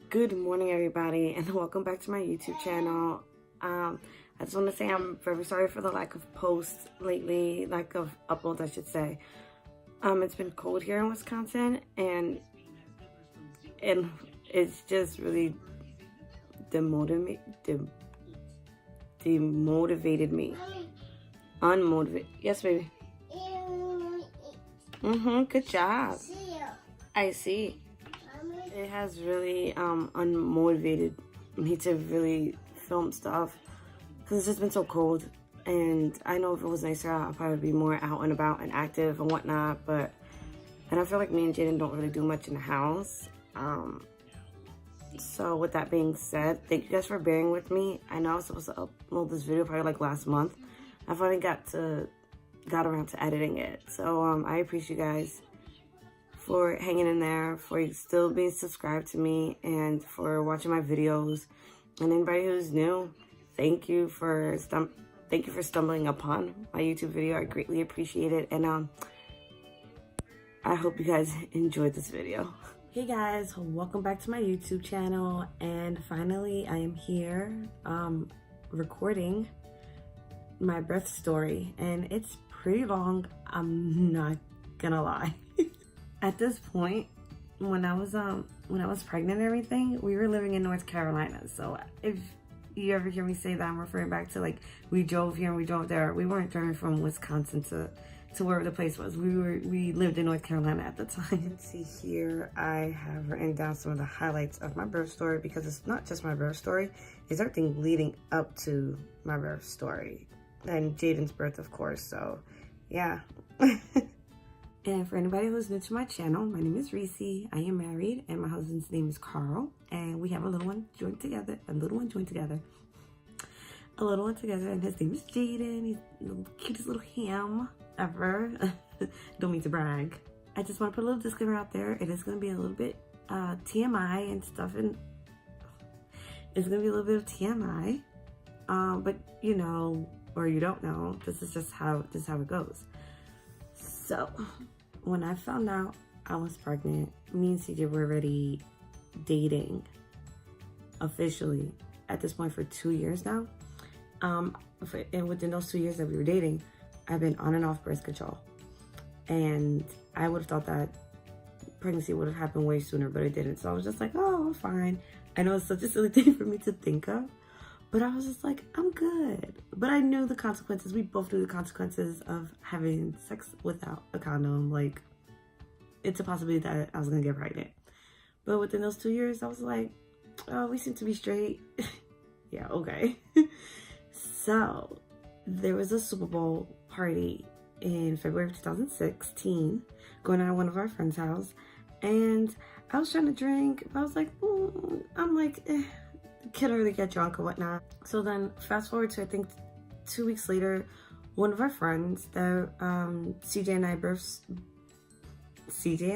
Good morning, everybody, and welcome back to my YouTube channel. I just want to say I'm very sorry for the lack of posts lately, lack of uploads, I should say. It's been cold here in Wisconsin, and it's just really demotivated me. Unmotivated. Yes, baby. Good job. I see. It has really unmotivated me to really film stuff because it's just been so cold, and I know if it was nicer out, I'd probably be more out and about and active and whatnot, and I feel like me and Jayden don't really do much in the house. So with that being said, thank you guys for bearing with me. I know I was supposed to upload this video probably like last month. I finally got around to editing it, so I appreciate you guys for hanging in there, for still being subscribed to me, and for watching my videos. And anybody who's new, thank you for stumbling upon my YouTube video. I greatly appreciate it, and I hope you guys enjoyed this video. Hey guys, welcome back to my YouTube channel, and finally I am here recording my birth story, and it's pretty long, I'm not gonna lie. At this point, when I was pregnant and everything, we were living in North Carolina. So if you ever hear me say that, I'm referring back to like we drove here and we drove there. We weren't driving from Wisconsin to wherever the place was. We lived in North Carolina at the time. You can see here I have written down some of the highlights of my birth story, because it's not just my birth story, it's everything leading up to my birth story and Jayden's birth, of course. So yeah. And for anybody who's new to my channel, my name is Reese. I am married, and my husband's name is Carl, and we have a little one joined together, and his name is Jayden. He's the cutest little ham ever. Don't mean to brag. I just want to put a little disclaimer out there. It is going to be a little bit TMI and stuff, and it's going to be a little bit of TMI, but you know, or you don't know, this is how it goes. So, when I found out I was pregnant, me and CJ were already dating officially at this point for 2 years now. And within those 2 years that we were dating, I've been on and off birth control. And I would have thought that pregnancy would have happened way sooner, but it didn't. So I was just like, oh, I'm fine. I know it's such a silly thing for me to think of, but I was just like, I'm good. But I knew the consequences. We both knew the consequences of having sex without a condom. Like, it's a possibility that I was gonna get pregnant. But within those 2 years, I was like, oh, we seem to be straight. Yeah, okay. So there was a Super Bowl party in February of 2016 going on at one of our friends' house. And I was trying to drink, but I was like, can't really get drunk or whatnot. So then fast forward to I think 2 weeks later, one of our friends that CJ and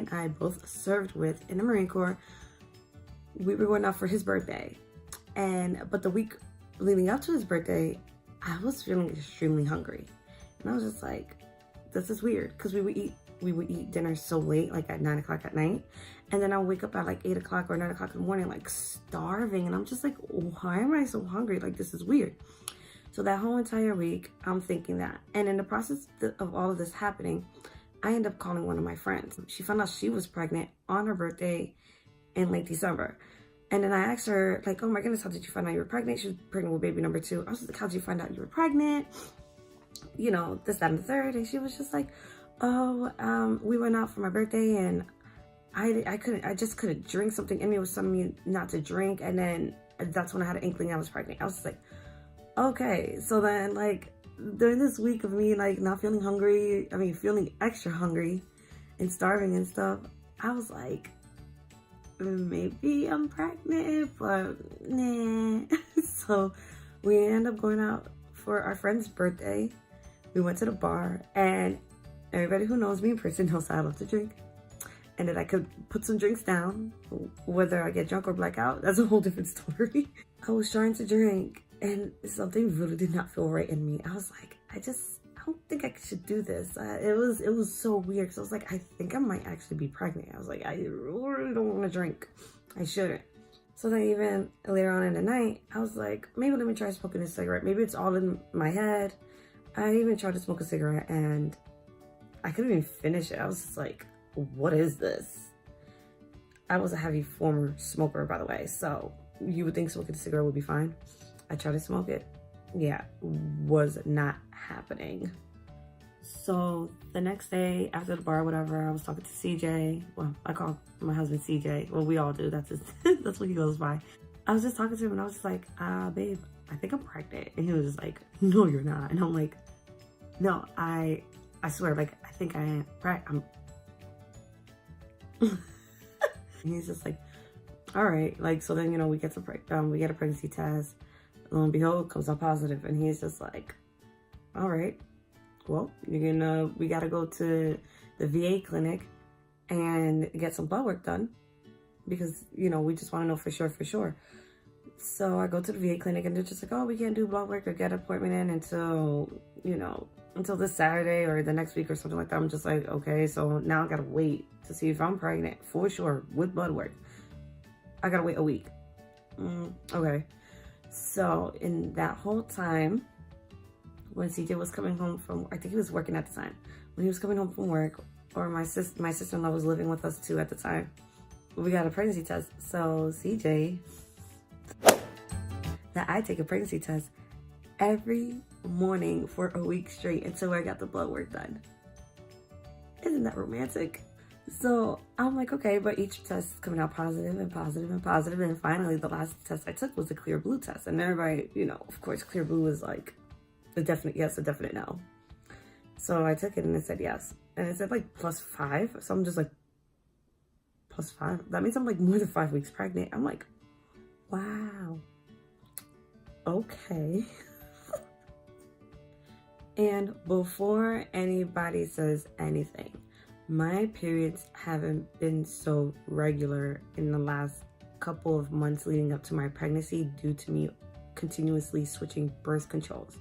I both served with in the Marine Corps, we were going out for his birthday. But the week leading up to his birthday, I was feeling extremely hungry. And I was just like, this is weird, because we would eat dinner so late, like at 9 o'clock at night. And then I'll wake up at like 8 o'clock or 9 o'clock in the morning, like starving. And I'm just like, why am I so hungry? Like, this is weird. So that whole entire week, I'm thinking that. And in the process of all of this happening, I end up calling one of my friends. She found out she was pregnant on her birthday in late December. And then I asked her, like, oh my goodness, how did you find out you were pregnant? She was pregnant with baby number 2. I was like, how did you find out you were pregnant? You know, this, that, and the third. And she was just like, oh, we went out for my birthday, and I just couldn't drink. Something in me was telling me not to drink. And then that's when I had an inkling I was pregnant. I was just like, okay. So then, like, during this week of me, like, not feeling hungry, feeling extra hungry and starving and stuff, I was like, maybe I'm pregnant, but nah. So we ended up going out for our friend's birthday. We went to the bar, and everybody who knows me in person knows I love to drink, and that I could put some drinks down. Whether I get drunk or black out, that's a whole different story. I was trying to drink, and something really did not feel right in me. I was like, I don't think I should do this. It was so weird, because I was like, I think I might actually be pregnant. I was like, I really don't want to drink. I shouldn't. So then even later on in the night, I was like, maybe let me try smoking a cigarette. Maybe it's all in my head. I even tried to smoke a cigarette and I couldn't even finish it. I was just like, what is this? I was a heavy former smoker, by the way, so you would think smoking a cigarette would be fine. I tried to smoke it. Yeah, was not happening. So the next day after the bar, whatever, I was talking to CJ. Well, I call my husband CJ. Well, we all do. That's his, that's what he goes by. I was just talking to him and I was just like, babe, I think I'm pregnant. And he was just like, no, you're not. And I'm like, no, I swear, like, I think I am pregnant. And he's just like, all right. Like, so then, you know, we get a pregnancy test. Lo and behold, comes out positive. And he's just like, all right, well, we got to go to the VA clinic and get some blood work done because, you know, we just want to know for sure. So I go to the VA clinic and they're just like, oh, we can't do blood work or get an appointment in until, you know, until this Saturday or the next week or something like that. I'm just like, okay, so now I got to wait to see if I'm pregnant for sure with blood work. I got to wait a week. Okay. So in that whole time, when CJ was coming home from, I think he was working at the time. When he was coming home from work, or my sister-in-law was living with us too at the time, we got a pregnancy test. So CJ, that I take a pregnancy test every morning for a week straight until I got the blood work done. Isn't that romantic? So I'm like, okay, but each test is coming out positive and positive and positive. And finally, the last test I took was the clear blue test. And everybody, you know, of course, clear blue was like a definite yes, a definite no. So I took it and it said yes. And it said like +5. So I'm just like, +5? That means I'm like more than 5 weeks pregnant. I'm like, wow. Okay. And before anybody says anything, my periods haven't been so regular in the last couple of months leading up to my pregnancy due to me continuously switching birth controls.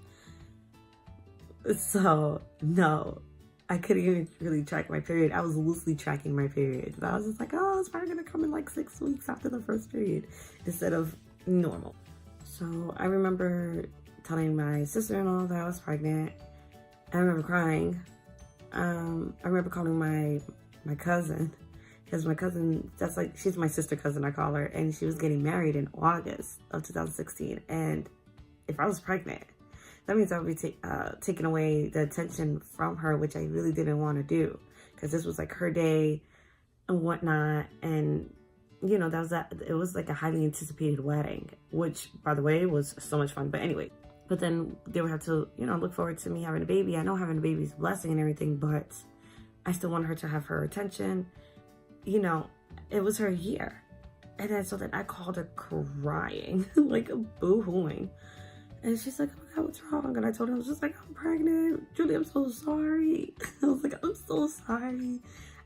So, no, I couldn't even really track my period. I was loosely tracking my period. But I was just like, oh, it's probably going to come in like 6 weeks after the first period instead of normal. So I remember telling my sister-in-law that I was pregnant. I remember crying. I remember calling my cousin, because my cousin, that's like, she's my sister cousin, I call her, and she was getting married in August of 2016. And if I was pregnant, that means I would be taking away the attention from her, which I really didn't want to do, because this was like her day and whatnot. And, you know, it was like a highly anticipated wedding, which, by the way, was so much fun. But anyway, but then they would have to, you know, look forward to me having a baby. I know having a baby is a blessing and everything, but I still want her to have her attention. You know, it was her year. And then so then I called her crying, like boo-hooing. And she's like, oh my God, what's wrong? And I told her, I was just like, I'm pregnant. Julie, I'm so sorry. I was like, I'm so sorry.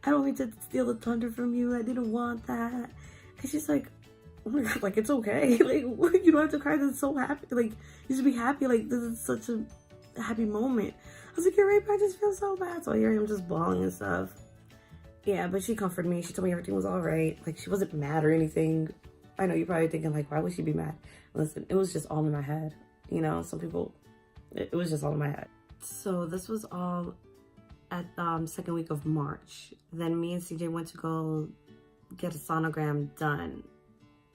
I don't mean to steal the thunder from you. I didn't want that. And she's like, oh my God, like, it's okay. Like, you don't have to cry. This is so happy. Like, you should be happy. Like, this is such a happy moment. I was like, you're right, but I just feel so bad. So I hear him just bawling and stuff. Yeah, but she comforted me. She told me everything was all right. Like, she wasn't mad or anything. I know you're probably thinking, like, why would she be mad? Listen, it was just all in my head. You know, some people, it was just all in my head. So this was all at second week of March. Then me and CJ went to go get a sonogram done.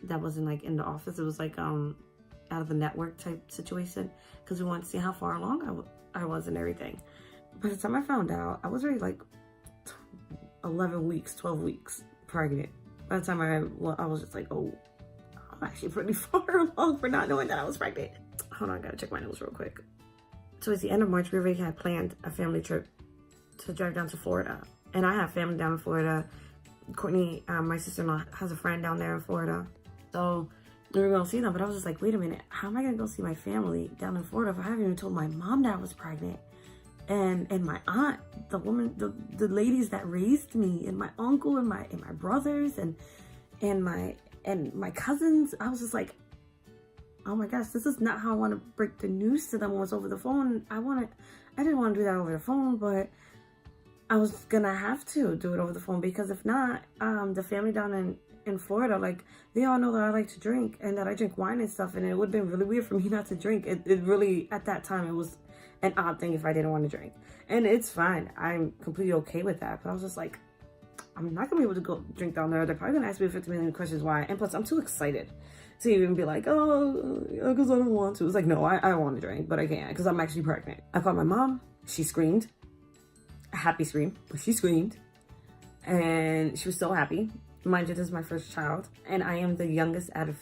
That wasn't like in the office. It was like out of the network type situation, because we wanted to see how far along I was and everything. By the time I found out, I was already like 11 weeks, 12 weeks pregnant. By the time I was just like, oh, I'm actually pretty far along for not knowing that I was pregnant. Hold on, I gotta check my notes real quick. So it's the end of March. We already had planned a family trip to drive down to Florida. And I have family down in Florida. Courtney, my sister-in-law, has a friend down there in Florida. So we were gonna see them, but I was just like, wait a minute, how am I gonna go see my family down in Florida if I haven't even told my mom that I was pregnant? And my aunt, the woman, the ladies that raised me, and my uncle and my brothers and my cousins. I was just like, oh my gosh, this is not how I want to break the news to them when it's over the phone. I didn't want to do that over the phone, but I was gonna have to do it over the phone, because if not, the family down in Florida, like, they all know that I like to drink and that I drink wine and stuff, and it would have been really weird for me not to drink. It really, at that time, it was an odd thing if I didn't want to drink. And it's fine. I'm completely okay with that. But I was just like, I'm not going to be able to go drink down there. They're probably going to ask me 50 million questions why. And plus, I'm too excited to even be like, oh, because I don't want to. It's like, no, I want to drink, but I can't because I'm actually pregnant. I called my mom. She screamed. A happy scream, but she screamed. And she was so happy. Mind you, this is my first child. And I am the youngest out of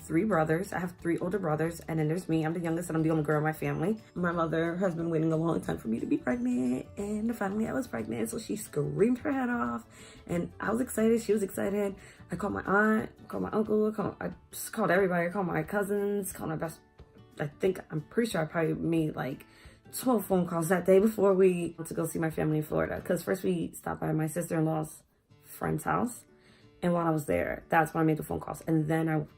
3 brothers. I have 3 older brothers. And then there's me. I'm the youngest and I'm the only girl in my family. My mother has been waiting a long time for me to be pregnant. And finally I was pregnant. So she screamed her head off. And I was excited. She was excited. I called my aunt, called my uncle, I just called everybody. I called my cousins, called my best. I'm pretty sure I probably made like 12 phone calls that day before we went to go see my family in Florida. Because first we stopped by my sister-in-law's friend's house. And while I was there, that's when I made the phone calls. And then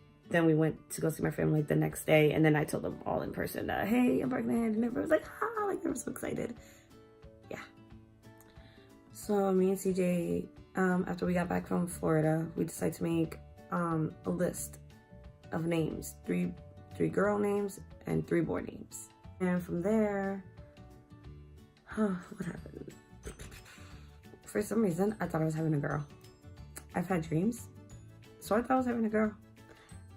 we went to go see my family the next day. And then I told them all in person that, hey, I'm pregnant. And everyone was like, ah, like they were so excited. Yeah. So me and CJ, after we got back from Florida, we decided to make a list of names. 3 girl names and 3 boy names. And from there, what happened? For some reason, I thought I was having a girl. I've had dreams, so I thought I was having a girl.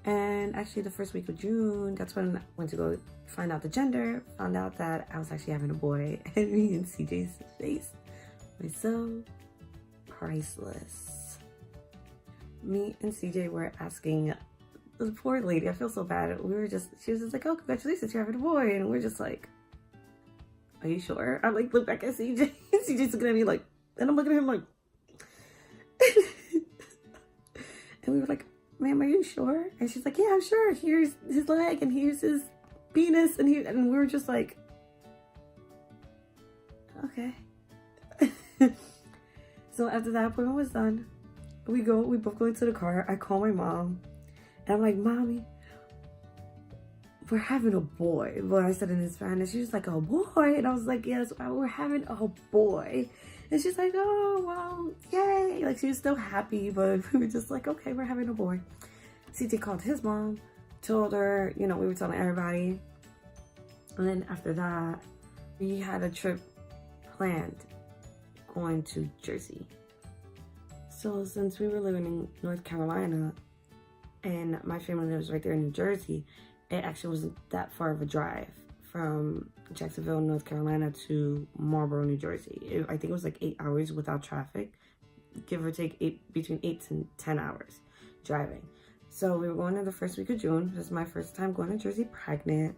And actually the first week of June, that's when I went to go find out the gender, found out that I was actually having a boy. And me and CJ's face was so priceless. Me and CJ were asking the poor lady, I feel so bad. She was just like, oh, congratulations, you're having a boy. And we're just like, are you sure? I like look back at CJ and CJ's looking at me like, and I'm looking at him like, and we were like, ma'am, are you sure? And she's like, yeah, I'm sure. Here's his leg and here's his penis. And we were just like, okay. So after that appointment was done, we both go into the car. I call my mom and I'm like, mommy, we're having a boy. Well, I said it in Spanish. She was like, a boy? And I was like, yes, we're having a boy. And she's like, oh, well, yay. Like, she was still happy, but we were just like, okay, we're having a boy. CJ called his mom, told her, we were telling everybody. And then after that, we had a trip planned going to Jersey. So since we were living in North Carolina and my family lives right there in New Jersey, it actually wasn't that far of a drive from Jacksonville, North Carolina to Marlboro, New Jersey. I think it was like 8 hours without traffic, give or take between 8 to 10 hours driving. So we were going in the first week of June. This is my first time going to Jersey pregnant.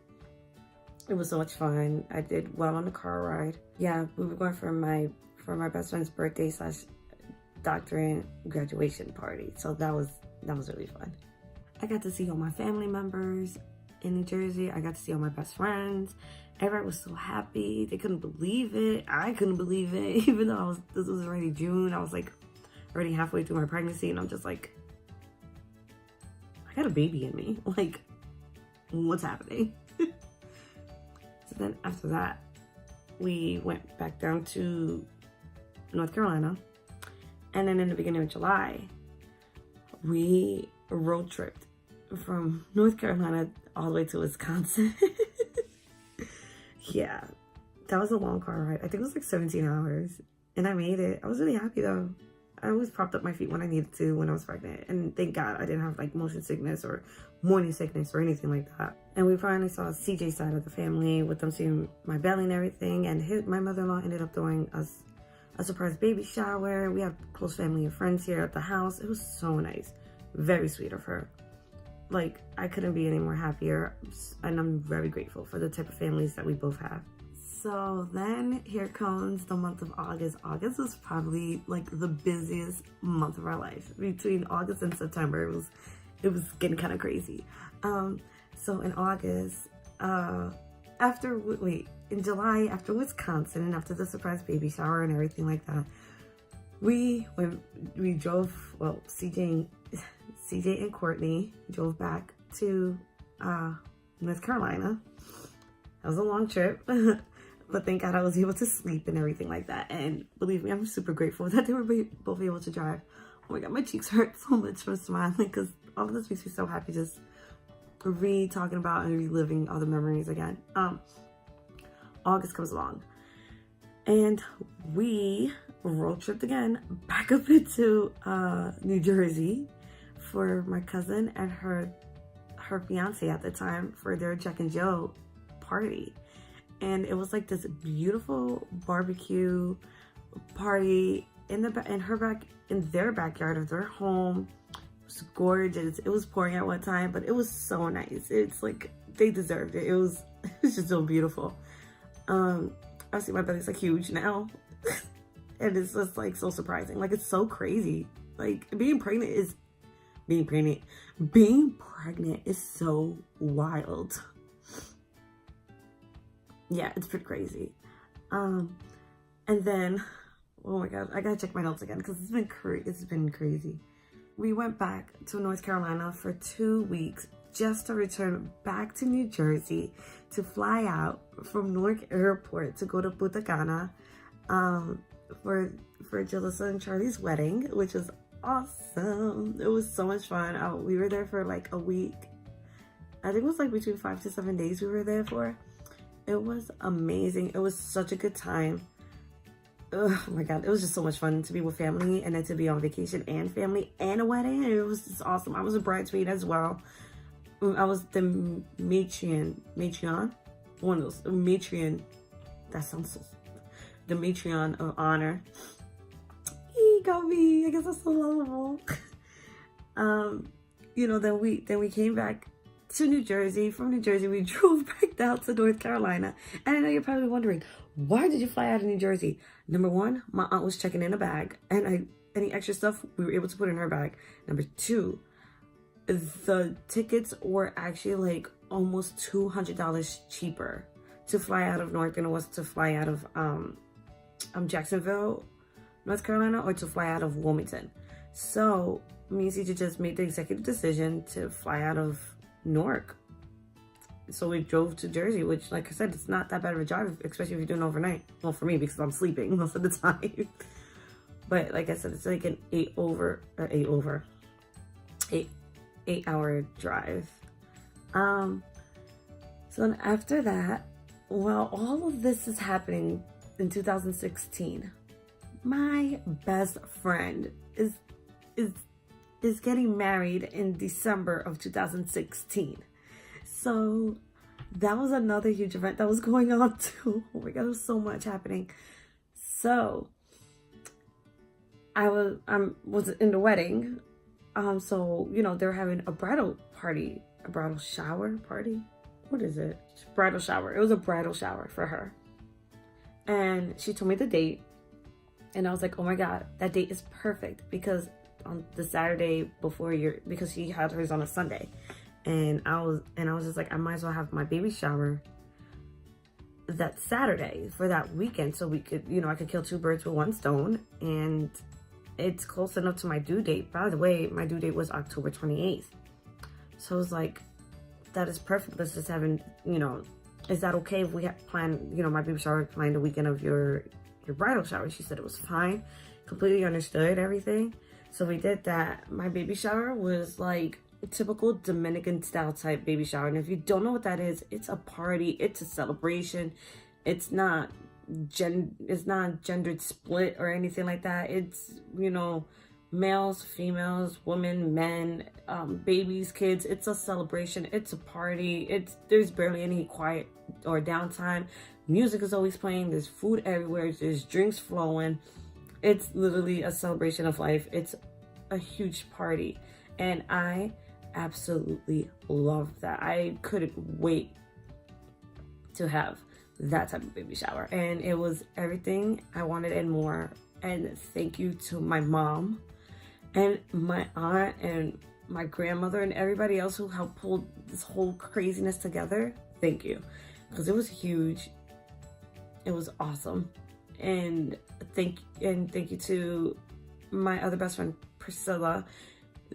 It was so much fun. I did well on the car ride. Yeah, we were going for my best friend's birthday / doctorate graduation party. So that was really fun. I got to see all my family members in New Jersey. I got to see all my best friends. Everybody was so happy. They couldn't believe it. I couldn't believe it. Even though this was already June. I was like already halfway through my pregnancy and I'm just like, I got a baby in me. Like, what's happening? So then after that, we went back down to North Carolina. And then in the beginning of July, we road tripped from North Carolina all the way to Wisconsin. Yeah, that was a long car ride. I think it was like 17 hours. And I made it. I was really happy though. I always propped up my feet when I needed to when I was pregnant. And thank God I didn't have like motion sickness or morning sickness or anything like that. And we finally saw CJ's side of the family with them seeing my belly and everything. And my mother-in-law ended up throwing us a surprise baby shower. We have close family and friends here at the house. It was so nice. Very sweet of her. Like, I couldn't be any more happier. And I'm very grateful for the type of families that we both have. So then here comes the month of August. August was probably like the busiest month of our life. Between August and September, it was getting kind of crazy. So in August, in July, after Wisconsin and after the surprise baby shower and everything like that, we drove, well, CJ and Courtney drove back to North Carolina. That was a long trip. But thank God I was able to sleep and everything like that. And believe me, I'm super grateful that they were both able to drive my God, my cheeks hurt so much from smiling because all of this makes me so happy just talking about and reliving all the memories again. August comes along and we road tripped again back up into New Jersey for my cousin and her fiance at the time for their Jack and Jill party. And it was like this beautiful barbecue party in their backyard of their home. It was gorgeous. It was pouring at one time, but it was so nice. It's like they deserved it. It was just so beautiful. Obviously my belly's like huge now. And it's just like so surprising. Like it's so crazy. Like being pregnant is so wild. Yeah, it's pretty crazy. And then, oh my God, I gotta check my notes again because it's been crazy. We went back to North Carolina for 2 weeks just to return back to New Jersey to fly out from Newark Airport to go to Punta Cana for Jalissa and Charlie's wedding, which was awesome. It was so much fun. We were there for like a week. I think it was like between 5 to 7 days we were there for. It was amazing. It was such a good time. Oh my God, it was just so much fun to be with family and then to be on vacation and family and a wedding. It was just awesome. I was a bridesmaid as well. I was the matrion, one of those, matrion, that sounds so, the matrion of honor. He got me, I guess that's so lovable. You know, then we came back to New Jersey. From New Jersey, we drove back down to North Carolina. And I know you're probably wondering, why did you fly out of New Jersey? Number one, my aunt was checking in a bag, and any extra stuff we were able to put in her bag. Number two, the tickets were actually like almost $200 cheaper to fly out of North than it was to fly out of Jacksonville, North Carolina, or to fly out of Wilmington. So me and CJ just made the executive decision to fly out of Newark. So we drove to Jersey, which, like I said, it's not that bad of a drive, especially if you're doing overnight. Well, for me, because I'm sleeping most of the time. But like I said, it's like an 8 hour drive. So then after that, while all of this is happening in 2016, my best friend is getting married in December of 2016. So that was another huge event that was going on too. Oh my God, there was so much happening. So I was in the wedding. So, you know, they're having a bridal party, a bridal shower party. What is it? Bridal shower. It was a bridal shower for her. And she told me the date. And I was like, oh my God, that date is perfect, because on the Saturday before because she had hers on a Sunday. And I was just like, I might as well have my baby shower that Saturday for that weekend, so we could, you know, I could kill 2 birds with 1 stone, and it's close enough to my due date. By the way, my due date was October 28th. So I was like, that is perfect. Let's just have, you know, is that okay if we plan, you know, my baby shower planned the weekend of your bridal shower? She said it was fine. Completely understood everything. So we did that. My baby shower was like a typical Dominican style type baby shower. And if you don't know what that is, it's a party. It's a celebration. It's not gendered split or anything like that. It's, you know, males, females, women, men, babies, kids. It's a celebration. It's a party. There's barely any quiet or downtime. Music is always playing. There's food everywhere. There's drinks flowing. It's literally a celebration of life. It's a huge party. And I absolutely love that. I couldn't wait to have that type of baby shower. And it was everything I wanted and more. And thank you to my mom and my aunt and my grandmother and everybody else who helped pull this whole craziness together. Thank you. Because it was huge. It was awesome. And thank you to my other best friend, Priscilla.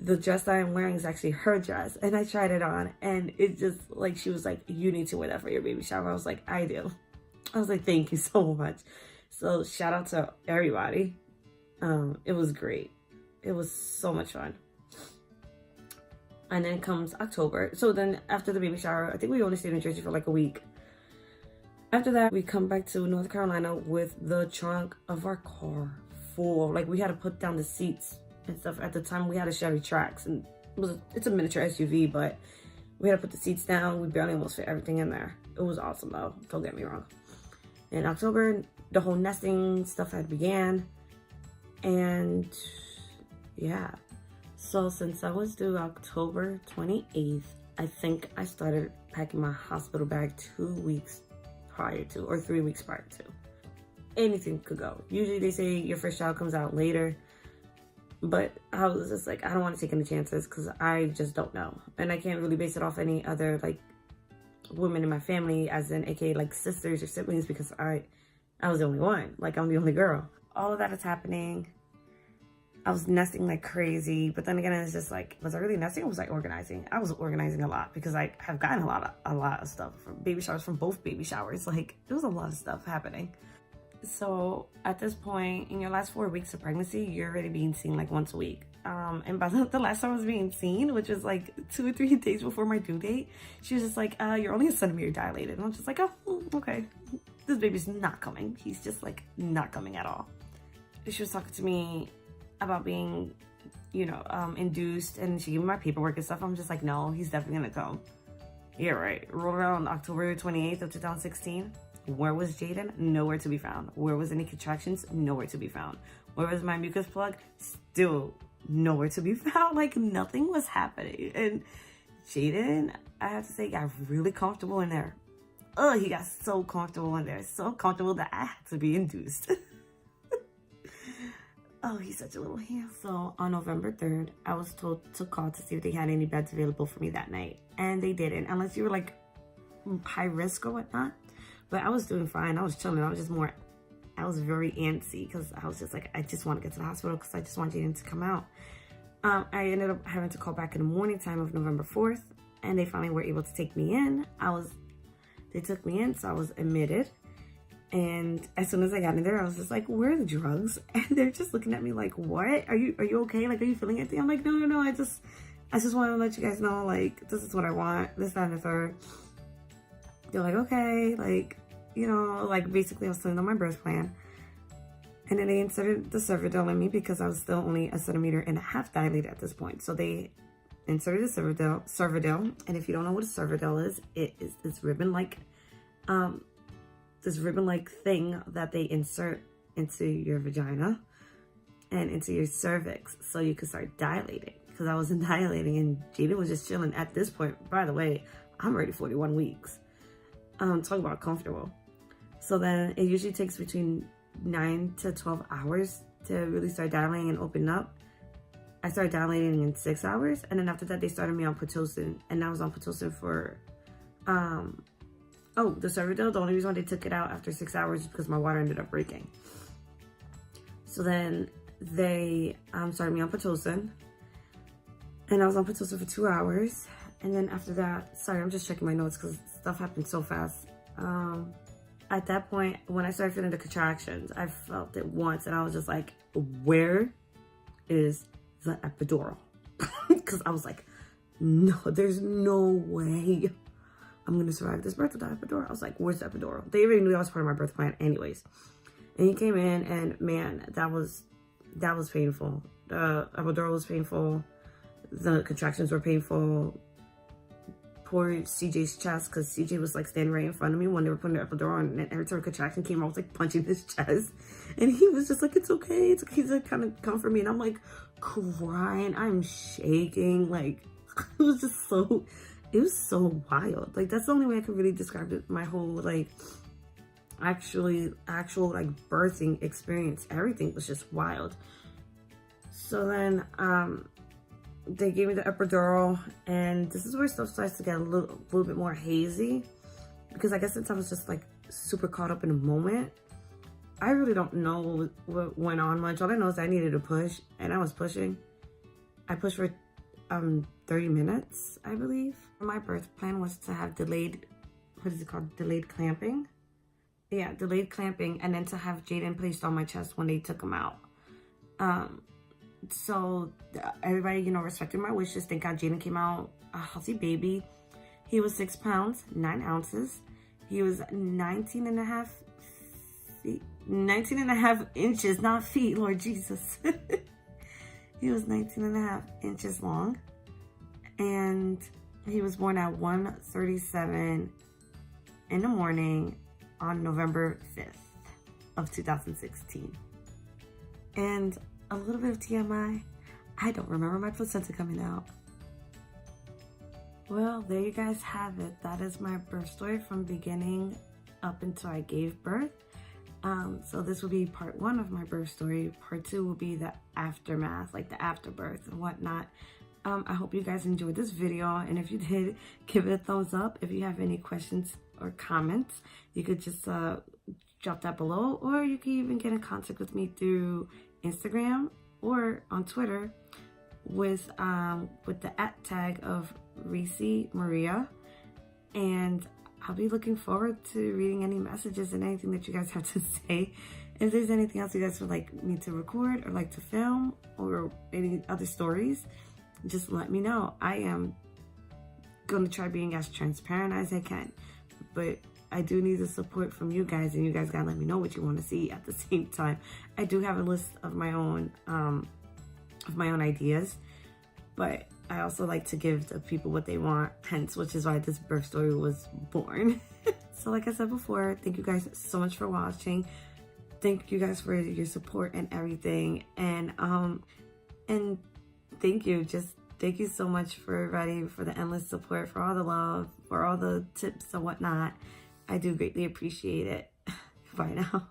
The dress that I'm wearing is actually her dress, and I tried it on, and it just, like, she was like, you need to wear that for your baby shower. I was like, I do. I was like, thank you so much. So shout out to everybody. It was great. It was so much fun. And then comes October. So then after the baby shower, I think we only stayed in Jersey for like a week. After that, we come back to North Carolina with the trunk of our car full. Like, we had to put down the seats and stuff. At the time, we had a Chevy Trax, and it's a miniature SUV, but we had to put the seats down. We barely almost fit everything in there. It was awesome though, don't get me wrong. In October, the whole nesting stuff had began. And yeah, so since I was due October 28th, I think I started packing my hospital bag 2 weeks prior to, or 3 weeks prior to. Anything could go. Usually they say your first child comes out later, but I was just like, I don't want to take any chances because I just don't know. And I can't really base it off any other like women in my family, as in aka like sisters or siblings, because I was the only one. Like, I'm the only girl. All of that is happening. I was nesting like crazy, but then again, it's just like, was I really nesting or was I organizing? I was organizing a lot because I have gotten a lot of stuff from baby showers, from both baby showers. Like, there was a lot of stuff happening. So at this point, in your last 4 weeks of pregnancy, you're already being seen like once a week. And by the last time I was being seen, which was like 2 or 3 days before my due date, she was just like, you're only a centimeter dilated. And I'm just like, oh, okay. This baby's not coming. He's just like not coming at all. She was talking to me about being, you know, induced, and she gave me my paperwork and stuff. I'm just like, no, he's definitely gonna come. Yeah, right. Roll around October 28th of 2016. Where was Jayden? Nowhere to be found. Where was any contractions? Nowhere to be found. Where was my mucus plug? Still nowhere to be found. Like, nothing was happening. And Jayden, I have to say, got really comfortable in there. Oh, he got so comfortable in there. So comfortable that I had to be induced. Oh, he's such a little hand. So on November 3rd, I was told to call to see if they had any beds available for me that night. And they didn't, unless you were like high risk or whatnot. But I was doing fine. I was chilling. I was very antsy because I was just like, I just want to get to the hospital because I just want Jayden to come out. I ended up having to call back in the morning time of November 4th, and they finally were able to take me in. They took me in, so I was admitted. And as soon as I got in there, I was just like, where are the drugs? And they're just looking at me like, what? Are you okay? Like, are you feeling anything? I'm like, no. I just want to let you guys know, like, this is what I want. This, that, and the third. They're like, okay, like, you know, like, basically I was telling them my birth plan. And then they inserted the Cervidil in me because I was still only 1.5 centimeters dilated at this point. So they inserted the Cervidil. And if you don't know what a Cervidil is, it is this ribbon-like, thing that they insert into your vagina and into your cervix so you can start dilating. Because I wasn't dilating, and Jayden was just chilling at this point. By the way, I'm already 41 weeks. Talk about comfortable. So then it usually takes between 9 to 12 hours to really start dilating and open up. I started dilating in 6 hours, and then after that they started me on Pitocin, and I was on Pitocin for the Cervidil. The only reason why they took it out after 6 hours is because my water ended up breaking. So then they started me on Pitocin, and I was on Pitocin for 2 hours. And then after that, sorry, I'm just checking my notes because stuff happened so fast. At that point, when I started feeling the contractions, I felt it once, and I was just like, where is the epidural? Because I was like, no, there's no way I'm going to survive this birth without epidural. I was like, where's the epidural? They already knew that was part of my birth plan anyways. And he came in, and man, that was painful. The epidural was painful. The contractions were painful. Poor CJ's chest, because CJ was like standing right in front of me when they were putting the epidural, and every time a contraction came, I was like punching his chest, and he was just like, it's okay. He's like kind of comfort me, and I'm like crying, I'm shaking, like it was so wild. Like, that's the only way I could really describe it. My whole like actual like birthing experience, everything was just wild. So then they gave me the epidural, and this is where stuff starts to get a little bit more hazy, because I guess since I was just like super caught up in the moment, I really don't know what went on much. All I know is I needed to push, and I was pushing. I pushed for 30 minutes, I believe. My birth plan was to have delayed clamping. Yeah, delayed clamping, and then to have Jayden placed on my chest when they took him out. So everybody, you know, respected my wishes. Thank God Jayden came out a healthy baby. He was 6 pounds, 9 ounces. He was 19 and a half feet, 19 and a half inches, not feet, Lord Jesus. He was 19 and a half inches long. And he was born at 1:37 in the morning on November 5th of 2016. And a little bit of TMI, I don't remember my placenta coming out. Well, there you guys have it. That is my birth story from beginning up until I gave birth. So this will be part 1 of my birth story. Part 2 will be the aftermath, like the afterbirth and whatnot. I hope you guys enjoyed this video, and if you did, give it a thumbs up. If you have any questions or comments, you could just drop that below, or you can even get in contact with me through Instagram or on Twitter with the @ of Reese Maria, and I'll be looking forward to reading any messages and anything that you guys have to say. If there's anything else you guys would like me to record or like to film, or any other stories, just let me know. I am going to try being as transparent as I can, but I do need the support from you guys, and you guys gotta let me know what you want to see. At the same time, I do have a list of my own ideas, but I also like to give the people what they want, hence which is why this birth story was born. So like I said before, thank you guys so much for watching. Thank you guys for your support and everything, and thank you so much for everybody, for the endless support, for all the love, for all the tips and whatnot. I do greatly appreciate it. Bye now.